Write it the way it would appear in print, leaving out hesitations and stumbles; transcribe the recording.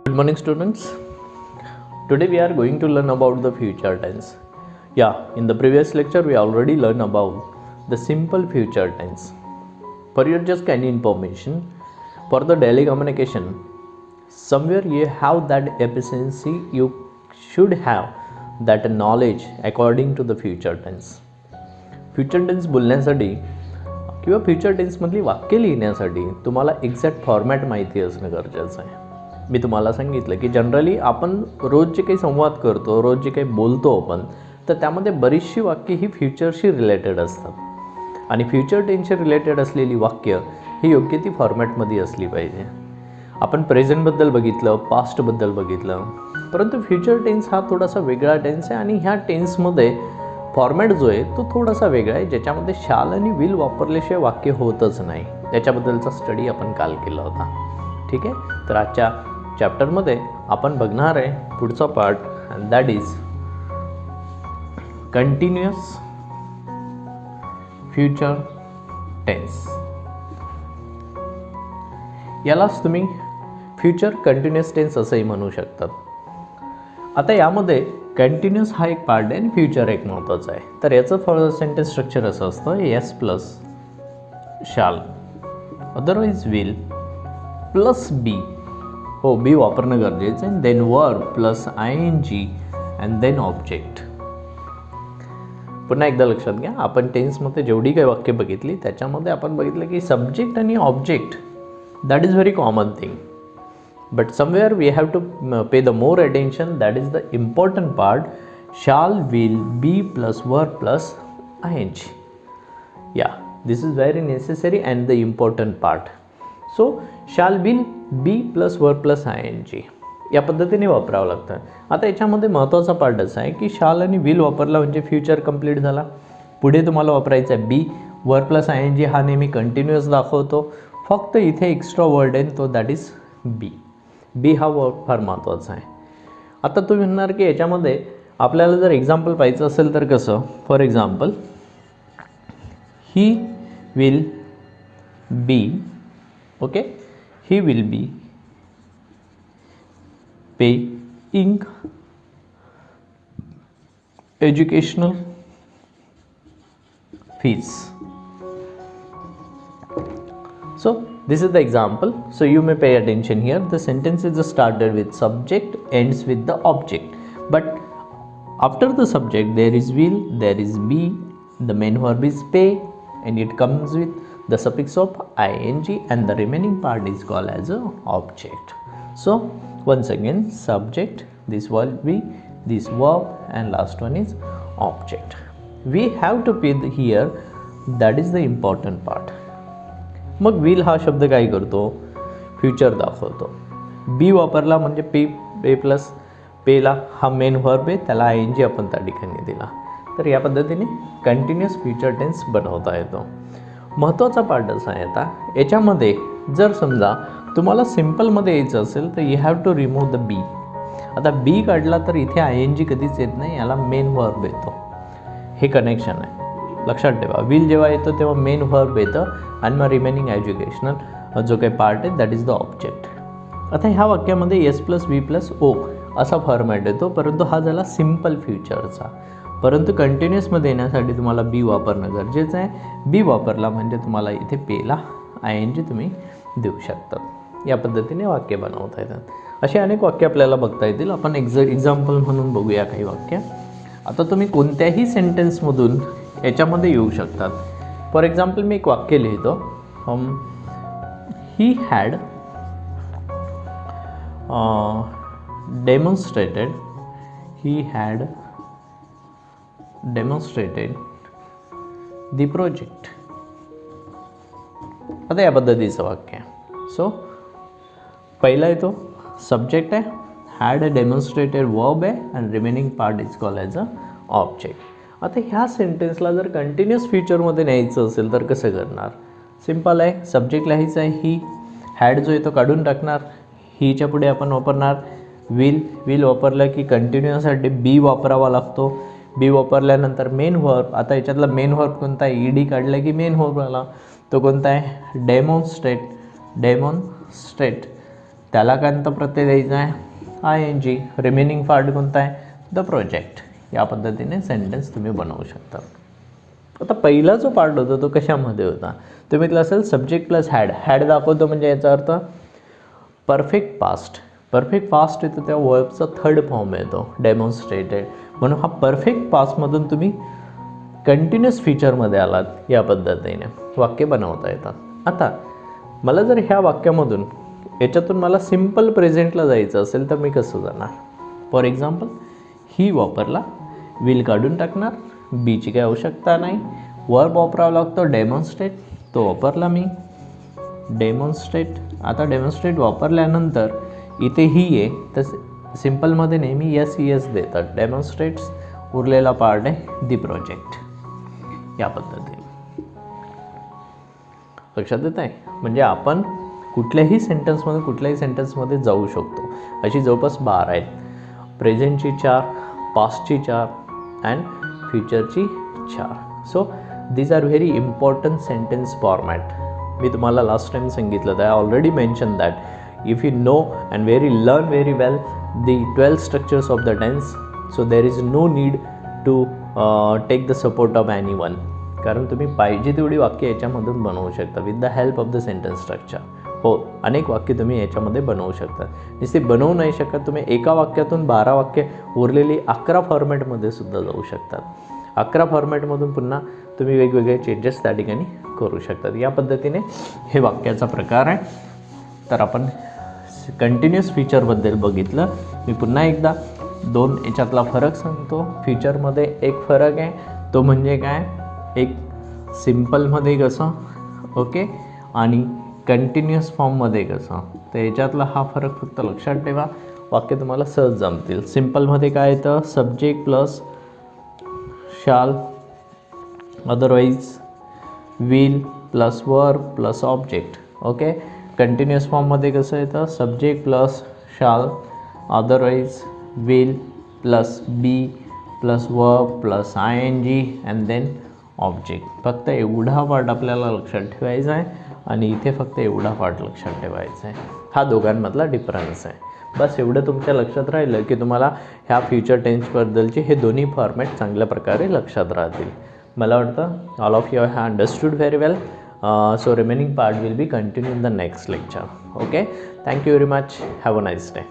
Good morning, students. Today we are going to learn about the future tense. In the previous lecture we already learned about the simple future tense. For your just kind information, for the daily communication, somewhere you have that efficiency, you should have that knowledge according to the future tense. Future tense बोलण्यासाठी किंवा future टेन्समधली वाक्य लिहिण्यासाठी तुम्हाला exact format माहिती असणं गरजेचं आहे. मी तुम्हाला सांगितलं की जनरली आपण रोज जे काही संवाद करतो, रोज जे काही बोलतो आपण, तर त्यामध्ये बरीचशी वाक्य ही फ्युचरशी रिलेटेड असतात आणि फ्युचर टेन्सशी रिलेटेड असलेली वाक्य ही योग्य ती फॉर्मॅटमध्ये असली पाहिजे. आपण प्रेझेंटबद्दल बघितलं, पास्टबद्दल बघितलं, परंतु फ्युचर टेन्स हा थोडासा वेगळा टेन्स आहे आणि ह्या टेन्समध्ये फॉर्मॅट जो आहे तो थोडासा वेगळा आहे, ज्याच्यामध्ये शाल आणि विल वापरल्याशिवाय वाक्य होतच नाही. त्याच्याबद्दलचा स्टडी आपण काल केला होता. ठीक आहे, तर आजच्या चॅप्टरमध्ये आपण बघणार आहे पुढचा part, and that is continuous future tense. यालाच तुम्ही फ्युचर कंटिन्युअस टेन्स असंही म्हणू शकतात. आता यामध्ये कंटिन्युअस हा एक पार्ट आहे आणि फ्युचर एक महत्त्वाचा आहे. तर याचं फॉर सेंटेन्स स्ट्रक्चर असं असतं, S plus shall, otherwise will plus be. हो, बी वापरणं गरजेचं आहे. Then verb plus ING and then object. पुन्हा एकदा लक्षात घ्या, आपण टेन्समध्ये जेवढी काही वाक्य बघितली त्याच्यामध्ये आपण बघितलं की सब्जेक्ट आणि object that is very common thing, but somewhere we have to pay the more attention. That is the important part. Shall, will, be plus verb plus ING. This is very necessary and the important part. So shall, will, be plus verb plus ING या पद्धतीने वापरावं लागतं. आता याच्यामध्ये महत्त्वाचा part असा आहे की शाल आणि विल वापरला म्हणजे फ्युचर कंप्लीट झाला. पुढे तुम्हाला वापरायचा आहे बी. वर्ब प्लस ING हा नेहमी कंटिन्युअस दाखवतो. फक्त इथे एक्स्ट्रा वर्ड आहे तो दॅट इज बी. बी हा वर्ड फार महत्त्वाचा आहे. आता तुम्ही म्हणणार की याच्यामध्ये आपल्याला जर एक्झाम्पल पाहिजे असेल तर कसं, for example he will be, okay, he will be paying educational fees. So this is the example, so you may pay attention here. The sentence is started with subject, ends with the object, but after the subject there is will, there is be, the main verb is pay, and it comes with the suffix of ING, and the remaining part is called as a object. So once again, subject, this will be this verb, and last one is object. We have to pay here, that is the important part. मग will हा शब्द काय करतो, future दाखवतो. बी वापरला म्हणजे पे plus पेला हा मेन व्हर्ब आहे, त्याला ING आपण त्या ठिकाणी दिला. तर या पद्धतीने कंटिन्युअस फ्युचर टेन्स बनवता येतो. महत्त्वाचा पार्ट असा आहे आता याच्यामध्ये, जर समजा तुम्हाला सिम्पलमध्ये यायचं असेल तर you have to remove the be. आता बी काढला तर इथे ING कधीच येत नाही, याला मेन व्हर्ब येतो. हे कनेक्शन आहे, लक्षात ठेवा. विल जेव्हा येतो तेव्हा मेन व्हर्ब येतं आणि मग रिमेनिंग एज्युकेशनल जो काही पार्ट आहे दॅट इज द ऑब्जेक्ट. आता ह्या वाक्यामध्ये S plus V plus O असा फॉर्मॅट येतो, परंतु हा झाला सिम्पल फ्युचरचा. परंतु कंटिन्युअसमध्ये येण्यासाठी तुम्हाला बी वापरणं गरजेचं आहे. बी वापरला म्हणजे तुम्हाला इथे पेला ING तुम्ही देऊ शकता. या पद्धतीने वाक्य बनवता येतात. असे अनेक वाक्य आपल्याला बघता येतील. आपण एक्झाम्पल म्हणून बघूया काही वाक्य. आता तुम्ही कोणत्याही सेंटेन्समधून याच्यामध्ये येऊ शकतात. फॉर एक्झाम्पल मी एक वाक्य लिहितो, he had demonstrated the project. आता या पद्धतीचं वाक्य आहे. सो पहिला येतो सब्जेक्ट आहे, हॅड डेमॉन्स्ट्रेटेड वर्ब आहे, and remaining part is called as a object. आता ह्या सेंटेन्सला जर कंटिन्युअस फ्युचरमध्ये न्यायचं असेल तर कसं करणार, सिम्पल आहे. सब्जेक्ट लिहायचं आहे ही, हॅड जो आहे तो काढून टाकणार, हीच्या पुढे आपण वापरणार विल वापरलं की कंटिन्युअससाठी बी वापरावा लागतो. बी वापरल्यानंतर मेन व्हर्ब. आता याच्यातला मेन व्हर्ब कोणता आहे, ED काढलं की मेन व्हर्ब आला, तो कोणता आहे, डेमॉन्स्ट्रेट. त्याला कांत प्रत्यय द्यायचा आहे ING. रिमेनिंग पार्ट कोणता आहे? The project. या पद्धतीने सेंटेन्स तुम्ही बनवू शकता. आता पहिला जो पार्ट होता तो कशामध्ये होता? तुम्ही असेल सब्जेक्ट प्लस हॅड दाखवतो म्हणजे याचा अर्थ परफेक्ट पास्ट. परफेक्ट पास्ट येतो त्या वर्बचा थर्ड फॉर्म येतो डेमॉन्स्ट्रेटेड. म्हणून हा परफेक्ट पास्टमधून तुम्ही कंटिन्युअस फीचरमध्ये आलात. या पद्धतीने वाक्य बनवता येतात. आता मला जर ह्या वाक्यामधून याच्यातून मला सिम्पल प्रेझेंटला जायचं असेल तर मी कसं जाणार? फॉर एक्झाम्पल ही वापरला, विल काढून टाकणार, बीची काही आवश्यकता नाही. वर्ब वापरावा लागतो डेमॉन्स्ट्रेट, तो वापरला मी डेमॉन्स्ट्रेट. आता डेमॉन्स्ट्रेट वापरल्यानंतर इथे ही आहे तर सिम्पलमध्ये नेहमी yes देतात. डेमॉन्स्ट्रेट्स उरलेला पार्ट आहे दी प्रोजेक्ट. या पद्धतीने लक्षात येत आहे. म्हणजे आपण कुठल्याही सेंटेन्समध्ये जाऊ शकतो. अशी जवळपास 12 आहेत. प्रेझेंटची 4, पास्टची 4 अँड फ्युचरची 4. So these are very important sentence format. मी तुम्हाला लास्ट टाइम सांगितलं I already mention that if you know and learn very well the 12 structures of the tense, so there is no need to take the support of anyone. कारण तुम्ही पाहिजे तेवढी वाक्य याच्यामधून बनवू शकता with the help of the sentence structure. हो, अनेक वाक्य तुम्ही याच्यामध्ये बनवू शकता. नुसते बनवू नाही शकत, तुम्ही एका वाक्यातून 12 वाक्य उरलेली 11 फॉर्मॅटमध्ये सुद्धा जाऊ शकतात. 11 फॉर्मॅटमधून पुन्हा तुम्ही वेगवेगळे चेंजेस त्या ठिकाणी करू शकतात. या पद्धतीने हे वाक्याचा प्रकार आहे. तर आपण कंटिन्युअस फीचरबद्दल बघितलं. मी पुन्हा एकदा 2 याच्यातला फरक सांगतो. फीचरमध्ये एक फरक आहे, तो म्हणजे काय? एक सिम्पलमध्ये कसं, ओके, आणि कंटिन्युअस फॉर्ममध्ये कसं. तर याच्यातला हा फरक फक्त लक्षात ठेवा. वाक्य तुम्हाला सहज जमतील. सिम्पलमध्ये काय येतं? Subject plus shall, otherwise will plus verb plus object. Okay. Continuous फॉर्ममध्ये कसं येतं? Subject plus shall, otherwise will plus be plus verb plus ING and then object. फक्त एवढा पार्ट आपल्याला लक्षात ठेवायचा आहे आणि इथे फक्त एवढा पार्ट लक्षात ठेवायचा आहे. हा दोघांमधला डिफरन्स आहे. बस एवढं तुमच्या लक्षात राहिलं की तुम्हाला ह्या फ्युचर टेन्सबद्दलचे हे दोन्ही फॉर्मॅट चांगल्या प्रकारे लक्षात राहतील. मला वाटतं all of you have understood very well. So remaining part will be continue in the next lecture. Okay. Thank you very much. Have a nice day.